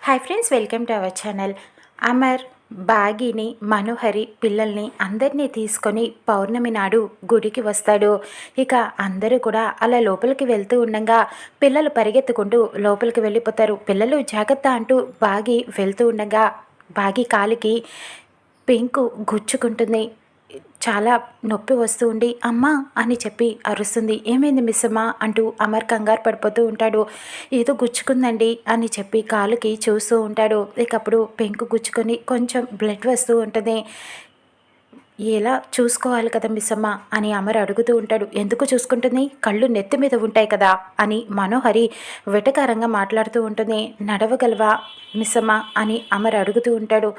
Hi friends, welcome to our channel. Amar బాగీని, మనోహరి పిల్లల్ని అందరినీ తీసుకొని పౌర్ణమి నాడు గుడికి వస్తాడు. ఇక అందరూ కూడా అలా లోపలికి వెళ్తూ ఉండగా పిల్లలు పరిగెత్తుకుంటూ లోపలికి వెళ్ళిపోతారు. పిల్లలు జాగ్రత్త అంటూ బాగి వెళ్తూ ఉండగా బాగి కాలికి పెంకు గుచ్చుకుంటుంది. చాలా నొప్పి వస్తూ ఉండి అమ్మా అని చెప్పి అరుస్తుంది. ఏమైంది మిస్ అమ్మ అంటూ అమర్ కంగారు పడిపోతూ ఉంటాడు. ఏదో గుచ్చుకుందండి అని చెప్పి కాలుకి చూస్తూ ఉంటాడు. ఇకప్పుడు పెంకు గుచ్చుకొని కొంచెం బ్లడ్ వస్తూ ఉంటుంది. ఎలా చూసుకోవాలి కదా మిస్ అమ్మ అని అమర్ అడుగుతూ ఉంటాడు. ఎందుకు చూసుకుంటుంది, కళ్ళు నెత్తి మీద ఉంటాయి కదా అని మనోహరి వెటకారంగా మాట్లాడుతూ ఉంటుంది. నడవగలవా మిస్ అమ్మ అని అమర్ అడుగుతూ ఉంటాడు.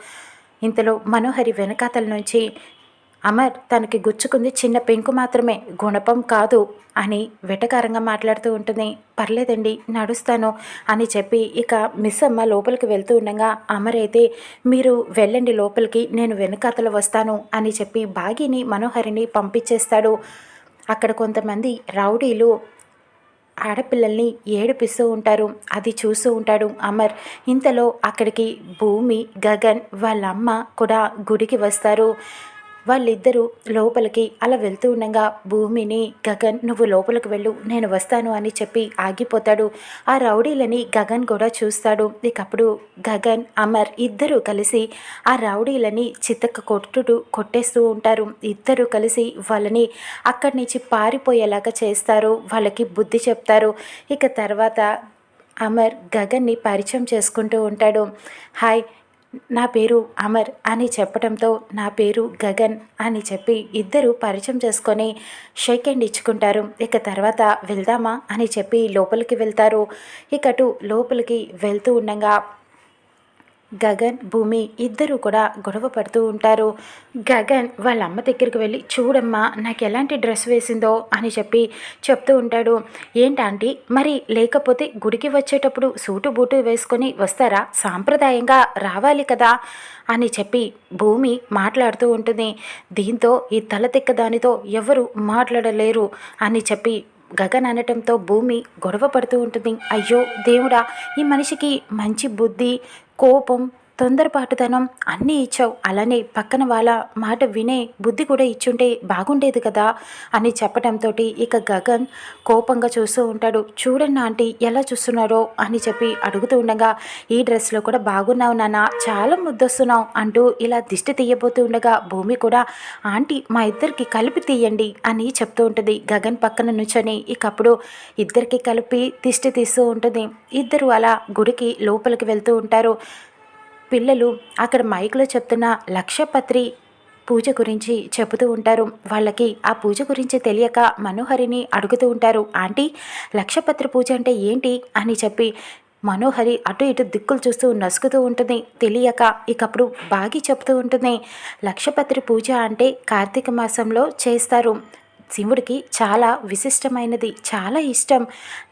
ఇంతలో మనోహరి వెనకాతల నుంచి అమర్ తనకి గుచ్చుకుంది చిన్న పెంకు మాత్రమే, గుణపం కాదు అని వెటకారంగా మాట్లాడుతూ ఉంటుంది. పర్లేదండి నడుస్తాను అని చెప్పి ఇక మిస్ అమ్మ లోపలికి వెళ్తూ ఉండగా అమర్ అయితే మీరు వెళ్ళండి లోపలికి, నేను వెనకాతల వస్తాను అని చెప్పి బాగిని మనోహరిని పంపించేస్తాడు. అక్కడ కొంతమంది రౌడీలు ఆడపిల్లల్ని ఏడిపిస్తూ ఉంటారు. అది చూస్తూ ఉంటాడు అమర్. ఇంతలో అక్కడికి భూమి, గగన్ వాళ్ళ అమ్మ కూడా గుడికి వస్తారు. వాళ్ళిద్దరూ లోపలికి అలా వెళ్తూ ఉండగా భూమిని గగన్ నువ్వు లోపలికి వెళ్ళు నేను వస్తాను అని చెప్పి ఆగిపోతాడు. ఆ రౌడీలని గగన్ కూడా చూస్తాడు. ఇకప్పుడు గగన్, అమర్ ఇద్దరూ కలిసి ఆ రౌడీలని కొట్టేస్తూ ఉంటారు. ఇద్దరూ కలిసి వాళ్ళని అక్కడి నుంచి పారిపోయేలాగా చేస్తారు. వాళ్ళకి బుద్ధి చెప్తారు. ఇక తర్వాత అమర్ గగన్ని పరిచయం చేసుకుంటూ ఉంటాడు. హాయ్, నా పేరు అమర్ అని చెప్పడంతో నా పేరు గగన్ అని చెప్పి ఇద్దరు పరిచయం చేసుకొని షేక్ హ్యాండ్ ఇచ్చుకుంటారు. ఇక తర్వాత వెళ్దామా అని చెప్పి లోపలికి వెళ్తారు. ఇకటు లోపలికి వెళ్తూ ఉండగా గగన్, భూమి ఇద్దరూ కూడా గొడవ పడుతూ ఉంటారు. గగన్ వాళ్ళ అమ్మ దగ్గరికి వెళ్ళి చూడమ్మా నాకు ఎలాంటి డ్రెస్ వేసిందో అని చెప్పి చెప్తూ ఉంటాడు. ఏంటంటే మరి లేకపోతే గుడికి వచ్చేటప్పుడు సూటు బూటు వేసుకొని వస్తారా, సాంప్రదాయంగా రావాలి కదా అని చెప్పి భూమి మాట్లాడుతూ ఉంటుంది. దీంతో ఈ తల తిక్కదానితో ఎవరు మాట్లాడలేరు అని చెప్పి గగన్ అనటంతో భూమి గొడవ పడుతూ ఉంటుంది. అయ్యో దేవుడా, ఈ మనిషికి మంచి బుద్ధి, కోపం, తొందరపాటుతనం అన్నీ ఇచ్చావు, అలానే పక్కన వాళ్ళ మాట వినే బుద్ధి కూడా ఇచ్చుంటే బాగుండేది కదా అని చెప్పడంతో ఇక గగన్ కోపంగా చూస్తూ ఉంటాడు. చూడండి ఆంటీ ఎలా చూస్తున్నారో అని చెప్పి అడుగుతూ ఉండగా ఈ డ్రెస్లో కూడా బాగున్నావు నాన్న, చాలా ముద్దొస్తున్నావు అంటూ ఇలా దిష్టి తీయబోతూ ఉండగా భూమి కూడా ఆంటీ మా ఇద్దరికి కలిపి తీయండి అని చెప్తూ ఉంటుంది. గగన్ పక్కన నుంచొని ఇకప్పుడు ఇద్దరికి కలిపి దిష్టి తీస్తూ ఉంటుంది. ఇద్దరు అలా గుడికి లోపలికి వెళ్తూ ఉంటారు. పిల్లలు అక్కడ మైక్లో చెప్తున్న లక్షపత్రి పూజ గురించి చెబుతూ ఉంటారు. వాళ్ళకి ఆ పూజ గురించి తెలియక మనోహరిని అడుగుతూ ఉంటారు. ఆంటీ లక్షపత్రి పూజ అంటే ఏంటి అని చెప్పి మనోహరి అటు ఇటు దిక్కులు చూస్తూ నసుకుతూ ఉంటుంది. తెలియక ఇకప్పుడు బాగి చెప్తూ ఉంటుంది. లక్షపత్రి పూజ అంటే కార్తీక మాసంలో చేస్తారు. శివుడికి చాలా విశిష్టమైనది, చాలా ఇష్టం.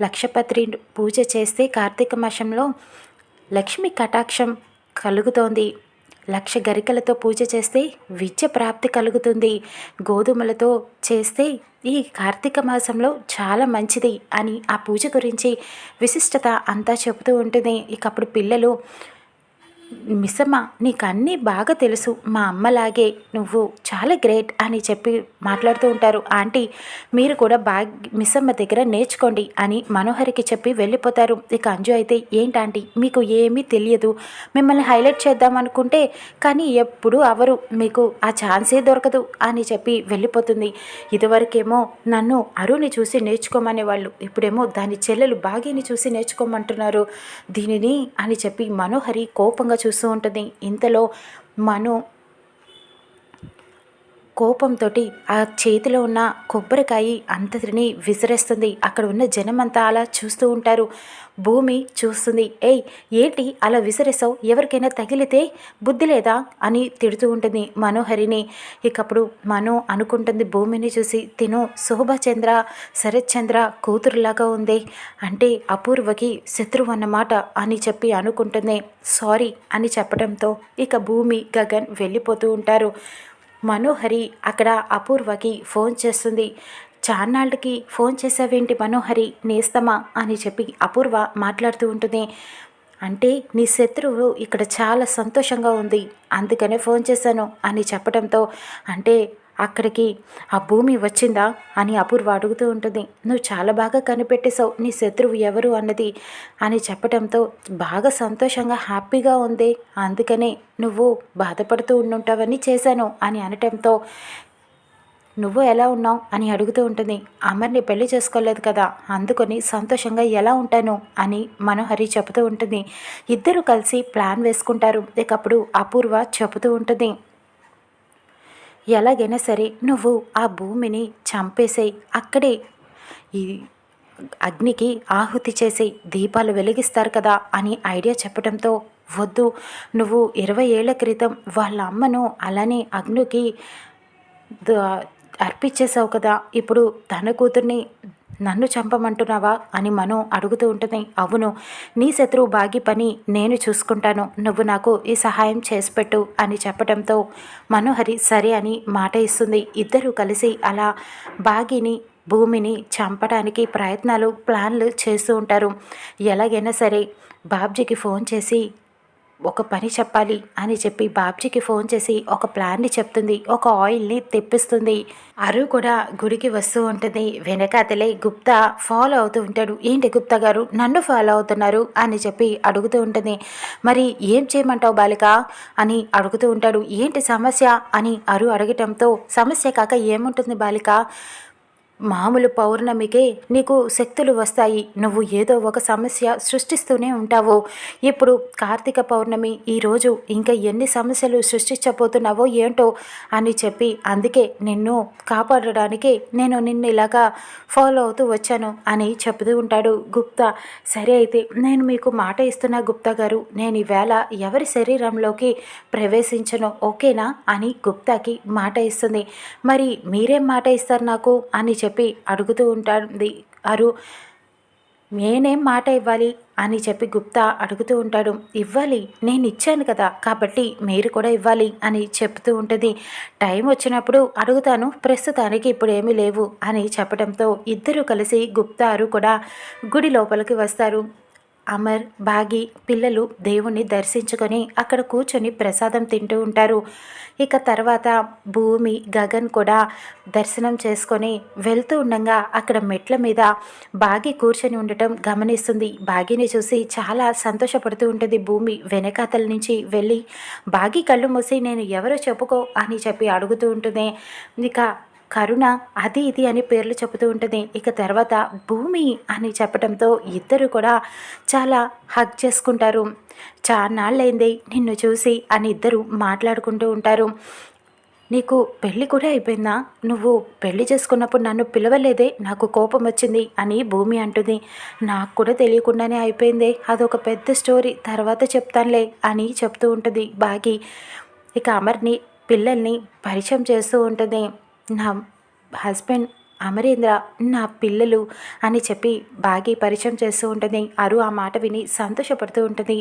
లక్షపత్రి పూజ చేస్తే కార్తీక మాసంలో లక్ష్మి కటాక్షం కలుగుతోంది. 1,00,000 గరికలతో పూజ చేస్తే విద్య ప్రాప్తి కలుగుతుంది. గోధుమలతో చేస్తే ఈ కార్తీక మాసంలో చాలా మంచిది అని ఆ పూజ గురించి విశిష్టత అంతా చెబుతూ ఉంటుంది. ఇకప్పుడు పిల్లలు మిస్సమ్మ నీకు అన్నీ బాగా తెలుసు, మా అమ్మలాగే నువ్వు చాలా గ్రేట్ అని చెప్పి మాట్లాడుతూ ఉంటారు. ఆంటీ మీరు కూడా మిస్సమ్మ దగ్గర నేర్చుకోండి అని మనోహరికి చెప్పి వెళ్ళిపోతారు. ఇక అంజు అయితే ఏంటంటీ మీకు ఏమీ తెలియదు, మిమ్మల్ని హైలైట్ చేద్దాం అనుకుంటే కానీ ఎప్పుడు అవరు, మీకు ఆ ఛాన్సే దొరకదు అని చెప్పి వెళ్ళిపోతుంది. ఇదివరకేమో నన్ను అరుని చూసి నేర్చుకోమనేవాళ్ళు, ఇప్పుడేమో దాని చెల్లెలు బాగీని చూసి నేర్చుకోమంటున్నారు దీనిని అని చెప్పి మనోహరి కోపంగా చూస్తూ ఉంటుంది. ఇంతలో మను కోపంతో ఆ చేతిలో ఉన్న కొబ్బరికాయ అంతటిని విసిరేస్తుంది. అక్కడ ఉన్న జనమంతా అలా చూస్తూ ఉంటారు. భూమి చూస్తుంది. ఏయ్ ఏంటి అలా విసిరేసావు, ఎవరికైనా తగిలితే బుద్ధి లేదా అని తిడుతూ ఉంటుంది మనోహరిని. ఇకప్పుడు మను అనుకుంటుంది భూమిని చూసి, తిను శోభాచంద్ర శరత్చంద్ర కూతురులాగా ఉంది, అంటే అపూర్వకి శత్రువు అన్నమాట అని చెప్పి అనుకుంటుంది. సారీ అని చెప్పడంతో ఇక భూమి, గగన్ వెళ్ళిపోతూ ఉంటారు. మనోహరి అక్కడ అపూర్వకి ఫోన్ చేస్తుంది. చాన్నాళ్ళకి ఫోన్ చేసావేంటి మనోహరి, నేస్తమా అని చెప్పి అపూర్వ మాట్లాడుతూ ఉంటుంది. అంటే నీ శత్రువు ఇక్కడ చాలా సంతోషంగా ఉంది, అందుకనే ఫోన్ చేశాను అని చెప్పడంతో, అంటే అక్కడికి ఆ భూమి వచ్చిందా అని అపూర్వ అడుగుతూ ఉంటుంది. నువ్వు చాలా బాగా కనిపెట్టేశావు నీ శత్రువు ఎవరు అన్నది అని చెప్పడంతో, బాగా సంతోషంగా హ్యాపీగా ఉంది, అందుకనే నువ్వు బాధపడుతూ ఉండుంటావని చేశాను అని అనటంతో, నువ్వు ఎలా ఉన్నావు అని అడుగుతూ ఉంటుంది. అమర్ని పెళ్లి చేసుకోలేదు కదా, అందుకొని సంతోషంగా ఎలా ఉంటాను అని మనోహరి చెబుతూ ఉంటుంది. ఇద్దరు కలిసి ప్లాన్ వేసుకుంటారు. ఇకప్పుడు అపూర్వ చెబుతూ ఉంటుంది, ఎలాగైనా సరే నువ్వు ఆ భూమిని చంపేసేయి, అక్కడే ఈ అగ్నికి ఆహుతి చేసి దీపాలు వెలిగిస్తారు కదా అని ఐడియా చెప్పడంతో, వద్దు, నువ్వు 20 ఏళ్ల క్రితం వాళ్ళ అమ్మను అలానే అగ్నికి అర్పించేసావు కదా, ఇప్పుడు తన కూతుర్ని నన్ను చంపమంటున్నావా అని మను అడుగుతూ ఉంటుంది. అవును, నీ శత్రువు బాగి పని నేను చూసుకుంటాను, నువ్వు నాకు ఈ సహాయం చేసిపెట్టు అని చెప్పడంతో మనోహరి సరే అని మాట ఇస్తుంది. ఇద్దరూ కలిసి అలా బాగిని భూమిని చంపడానికి ప్లాన్లు చేస్తూ ఉంటారు. ఎలాగైనా సరే బాబ్జీకి ఫోన్ చేసి ఒక పని చెప్పాలి అని చెప్పి బాబ్జీకి ఫోన్ చేసి ఒక ప్లాన్ని చెప్తుంది. ఒక ఆయిల్ని తెప్పిస్తుంది. అరు కూడా గుడికి వస్తూ ఉంటుంది. వెనకాతలే గుప్తా ఫాలో అవుతూ ఉంటాడు. ఏంటి గుప్తా గారు నన్ను ఫాలో అవుతున్నారు అని చెప్పి అడుగుతూ ఉంటుంది. మరి ఏం చేయమంటావు బాలిక అని అడుగుతూ ఉంటాడు. ఏంటి సమస్య అని అరు అడగటంతో, సమస్య కాక ఏముంటుంది బాలిక, మామూలు పౌర్ణమికే నీకు శక్తులు వస్తాయి, నువ్వు ఏదో ఒక సమస్య సృష్టిస్తూనే ఉంటావు. ఇప్పుడు కార్తీక పౌర్ణమి ఈరోజు ఇంకా ఎన్ని సమస్యలు సృష్టించబోతున్నావో ఏంటో అని చెప్పి, అందుకే నిన్ను కాపాడడానికి నేను నిన్ను ఇలాగా ఫాలో అవుతూ వచ్చాను అని చెబుతూ ఉంటాడు గుప్తా. సరే అయితే నేను మీకు మాట ఇస్తున్నా గుప్తా గారు, నేను ఈవేళ ఎవరి శరీరంలోకి ప్రవేశించను, ఓకేనా అని గుప్తాకి మాట ఇస్తుంది. మరి మీరేం మాట ఇస్తారు నాకు అని చెప్పి అడుగుతూ ఉంటుంది అరు. నేనేం మాట ఇవ్వాలి అని చెప్పి గుప్తా అడుగుతూ ఉంటాడు. ఇవ్వాలి, నేను ఇచ్చాను కదా, కాబట్టి మీరు కూడా ఇవ్వాలి అని చెప్తూ ఉంటుంది. టైం వచ్చినప్పుడు అడుగుతాను, ప్రస్తుతానికి ఇప్పుడు ఏమీ లేవు అని చెప్పడంతో ఇద్దరూ కలిసి గుప్తా అరు కూడా గుడి లోపలికి వస్తారు. అమర్ బాగి పిల్లలు దేవుణ్ణి దర్శించుకొని అక్కడ కూర్చొని ప్రసాదం తింటూ ఉంటారు. ఇక తర్వాత భూమి గగన్ కూడా దర్శనం చేసుకొని వెళ్తూ ఉండగా అక్కడ మెట్ల మీద బాగి కూర్చొని ఉండటం గమనిస్తుంది. బాగిని చూసి చాలా సంతోషపడుతూ ఉంటుంది. భూమి వెనకాతల నుంచి వెళ్ళి బాగి కళ్ళు మూసి నేను ఎవరో చెప్పుకో అని చెప్పి అడుగుతూ ఉంటుంది. ఇక కరుణ అది ఇది అని పేర్లు చెబుతూ ఉంటుంది. ఇక తర్వాత భూమి అని చెప్పడంతో ఇద్దరు కూడా చాలా హగ్ చేసుకుంటారు. చాన్నాళ్ళైంది నిన్ను చూసి అని ఇద్దరు మాట్లాడుకుంటూ ఉంటారు. నీకు పెళ్ళి కూడా అయిపోయిందా, నువ్వు పెళ్లి చేసుకున్నప్పుడు నన్ను పిలవలేదే, నాకు కోపం వచ్చింది అని భూమి అంటుంది. నాకు కూడా తెలియకుండానే అయిపోయిందే, అదొక పెద్ద స్టోరీ, తర్వాత చెప్తానులే అని చెప్తూ ఉంటుంది బాగి. ఇక అమర్ని పిల్లల్ని పరిచయం చేస్తూ ఉంటుంది. నా హస్బెండ్ అమరేంద్ర, నా పిల్లలు అని చెప్పి బాగి పరిచయం చేస్తూ ఉంటుంది. అరు ఆ మాట విని సంతోషపడుతూ ఉంటుంది.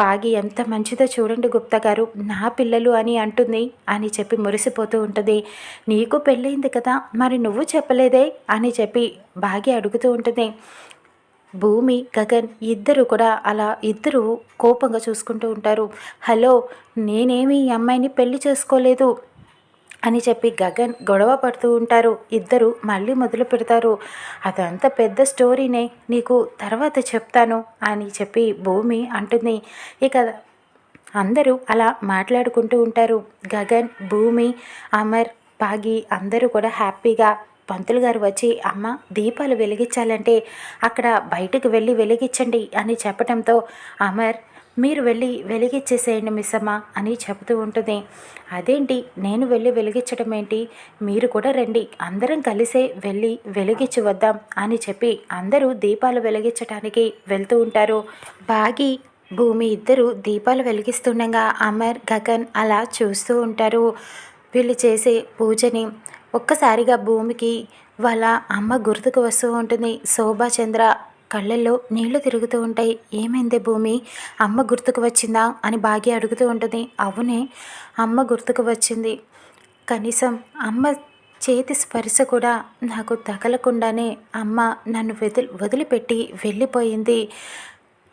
బాగి ఎంత మంచిదో చూడండి గుప్తా గారు, నా పిల్లలు అని అంటుంది అని చెప్పి మురిసిపోతూ ఉంటుంది. నీకు పెళ్ళయింది కదా, మరి నువ్వు చెప్పలేదే అని చెప్పి బాగి అడుగుతూ ఉంటుంది. భూమి గగన్ ఇద్దరు కూడా అలా ఇద్దరు కోపంగా చూసుకుంటూ ఉంటారు. హలో, నేనేమి ఈ అమ్మాయిని పెళ్లి చేసుకోలేదు అని చెప్పి గగన్ గొడవ పడుతూ ఉంటారు. ఇద్దరు మళ్ళీ మొదలు పెడతారు. అదంతా పెద్ద స్టోరీనే, నీకు తర్వాత చెప్తాను అని చెప్పి భూమి అంటుంది. ఇక అందరూ అలా మాట్లాడుకుంటూ ఉంటారు. గగన్, భూమి, అమర్, బాగి అందరూ కూడా హ్యాపీగా. పంతులు గారు వచ్చి, అమ్మ దీపాలు వెలిగించాలంటే అక్కడ బయటకు వెళ్ళి వెలిగించండి అని చెప్పడంతో, అమర్ మీరు వెళ్ళి వెలిగించేసేయండి మిస్సమ్మ అని చెబుతూ ఉంటుంది. అదేంటి, నేను వెళ్ళి వెలిగించడం ఏంటి, మీరు కూడా రండి, అందరం కలిసే వెళ్ళి వెలిగించి వద్దాం అని చెప్పి అందరూ దీపాలు వెలిగించడానికి వెళ్తూ ఉంటారు. బాగి, భూమి ఇద్దరు దీపాలు వెలిగిస్తుండగా అమర్, గగన్ అలా చూస్తూ ఉంటారు. వీళ్ళు చేసే పూజని ఒక్కసారిగా భూమికి వాళ్ళ అమ్మ గుర్తుకు వస్తూ ఉంటుంది. శోభాచంద్ర కళ్ళల్లో నీళ్లు తిరుగుతూ ఉంటాయి. ఏమైంది భూమి, అమ్మ గుర్తుకు వచ్చిందా అని బాగి అడుగుతూ ఉంటుంది. అవునే, అమ్మ గుర్తుకు వచ్చింది, కనీసం అమ్మ చేతి స్పర్శ కూడా నాకు తగలకుండానే అమ్మ నన్ను వదిలిపెట్టి వెళ్ళిపోయింది.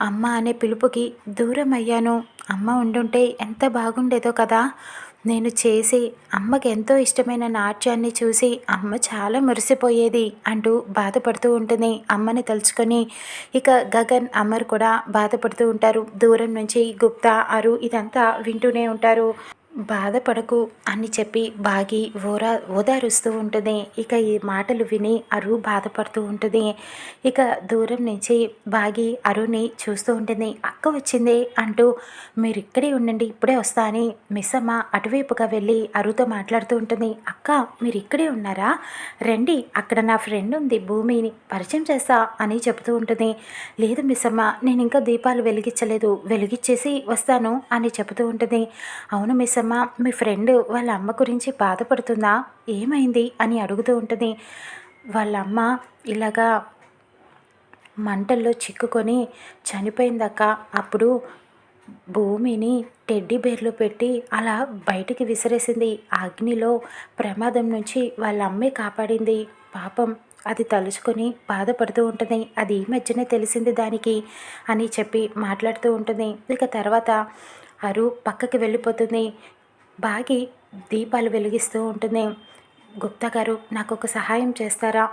అమ్మ అనే పిలుపుకి దూరం అయ్యాను. అమ్మ ఉండుంటే ఎంత బాగుండేదో కదా. నేను చేసి అమ్మకి ఎంతో ఇష్టమైన నాట్యాన్ని చూసి అమ్మ చాలా మురిసిపోయేది అంటూ బాధపడుతూ ఉంటుంది అమ్మని తలుచుకొని. ఇక గగన్, అమర్ కూడా బాధపడుతూ ఉంటారు. దూరం నుంచి గుప్తా, అరు ఇదంతా వింటూనే ఉంటారు. బాధపడకు అని చెప్పి బాగి ఓదారుస్తూ ఉంటుంది. ఇక ఈ మాటలు విని అరు బాధపడుతూ ఉంటుంది. ఇక దూరం నుంచి బాగి అరుని చూస్తూ ఉంటుంది. అక్క వచ్చింది అంటూ, మీరు ఇక్కడే ఉండండి, ఇప్పుడే వస్తా అని మిస్ అమ్మ అటువైపుగా వెళ్ళి అరుతో మాట్లాడుతూ ఉంటుంది. అక్క మీరు ఇక్కడే ఉన్నారా, రండి, అక్కడ నా ఫ్రెండ్ ఉంది భూమిని పరిచయం చేస్తా అని చెబుతూ ఉంటుంది. లేదు మిస్ అమ్మ, నేను ఇంకా దీపాలు వెలిగించలేదు, వెలిగించేసి వస్తాను అని చెబుతూ ఉంటుంది. అవును మిస్ అమ్మ, మీ ఫ్రెండ్ వాళ్ళ అమ్మ గురించి బాధపడుతుందా, ఏమైంది అని అడుగుతూ ఉంటుంది. వాళ్ళ అమ్మ ఇలాగా మంటల్లో చిక్కుకొని చనిపోయిందక్క. అప్పుడు భూమిని టెడ్డీ బేర్లో పెట్టి అలా బయటికి విసిరేసింది. ఆ అగ్నిలో ప్రమాదం నుంచి వాళ్ళ అమ్మే కాపాడింది. పాపం అది తలుచుకొని బాధపడుతూ ఉంటుంది. అది ఈ మధ్యనే తెలిసింది దానికి అని చెప్పి మాట్లాడుతూ ఉంటుంది. ఇక తర్వాత అరు పక్కకి వెళ్ళిపోతుంది. బాగి దీపాలు వెలిగిస్తూ ఉంటుంది. గుప్తా గారు నాకు ఒక సహాయం చేస్తారా,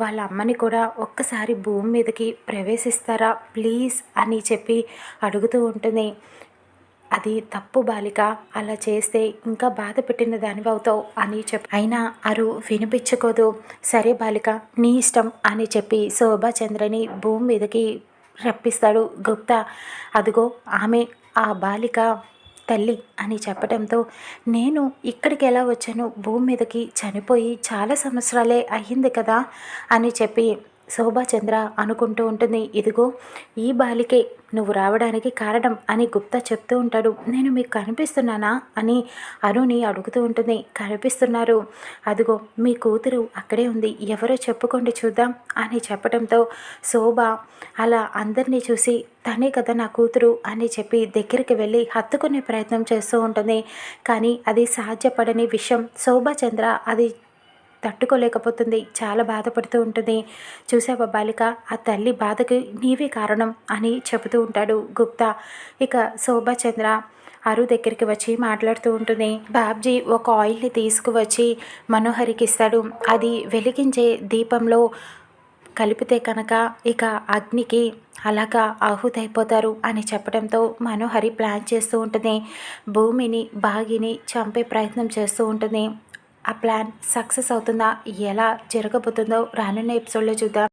వాళ్ళ అమ్మని కూడా ఒక్కసారి భూమి మీదకి ప్రవేశిస్తారా ప్లీజ్ అని చెప్పి అడుగుతూ ఉంటుంది. అది తప్పు బాలిక, అలా చేస్తే ఇంకా బాధ పెట్టిన దానివి అవుతావు అని అయినా అరు వినిపించుకోదు. సరే బాలిక నీ ఇష్టం అని చెప్పి శోభాచంద్రని భూమి మీదకి రప్పిస్తాడు గుప్తా. అదిగో ఆమె ఆ బాలిక తల్లి అని చెప్పడంతో, నేను ఇక్కడికి ఎలా వచ్చాను, భూమి మీదకి చనిపోయి చాలా సంవత్సరాలే అయ్యింది కదా అని చెప్పి శోభాచంద్ర అనుకుంటూ ఉంటుంది. ఇదిగో ఈ బాలికే నువ్వు రావడానికి కారణం అని గుప్తా చెప్తూ ఉంటాడు. నేను మీకు కనిపిస్తున్నానా అని అరుని అడుగుతూ ఉంటుంది. కనిపిస్తున్నారు, అదిగో మీ కూతురు అక్కడే ఉంది, ఎవరో చెప్పుకోండి చూద్దాం అని చెప్పడంతో శోభ అలా అందరినీ చూసి తనే కదా నా కూతురు అని చెప్పి దగ్గరికి వెళ్ళి హత్తుకునే ప్రయత్నం చేస్తూ ఉంటుంది. కానీ అది సాధ్యపడని విషయం. శోభాచంద్ర అది తట్టుకోలేకపోతుంది. చాలా బాధపడుతూ ఉంటుంది. చూసావా బాలిక, ఆ తల్లి బాధకి నీవే కారణం అని చెబుతూ ఉంటాడు గుప్తా. ఇక శోభాచంద్ర అరు దగ్గరికి వచ్చి మాట్లాడుతూ ఉంటుంది. బాబ్జీ ఒక ఆయిల్ని తీసుకువచ్చి మనోహరికి ఇస్తాడు. అది వెలిగించే దీపంలో కలిపితే కనుక ఇక అగ్నికి అలాగా ఆహుతైపోతారు అని చెప్పడంతో మనోహరి ప్లాన్ చేస్తూ ఉంటుంది. భూమిని బాగిని చంపే ప్రయత్నం చేస్తూ ఉంటుంది. ఆ ప్లాన్ సక్సెస్ అవుతుందా, ఎలా జరగబోతుందో రానున్న ఎపిసోడ్లో చూద్దాం.